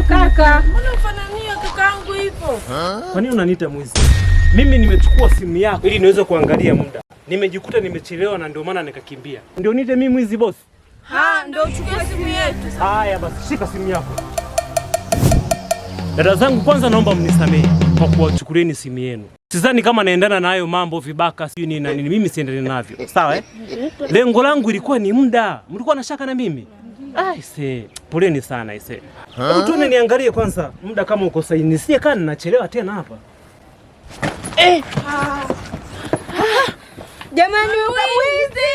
kaka. Mbona ufanania kakaangu hivyo? Kwa nini unaniita mwizi? Mimi nimechukua simu yako ili niweze kuangalia muda. Nimejikuta nimechelewa na ndio maana nikakimbia. Ndio niite mimi mwizi boss? Ndio uchukue simu yetu. Haya basi, shika simu yako. Dada zangu, kwanza naomba mnisamehe kwa kuwachukulieni simu yenu. Sidhani kama naendana na hayo mambo vibaka sio nini na nini. Mimi siendane navyo. Sawa Lengo langu ilikuwa ni muda. Mlikuwa na shaka na mimi? Poleni sana ise. Hebu tuone niangalie kwanza muda kama uko sahihi. Nisiye kana nachelewa tena hapa. Jamani, mwizi!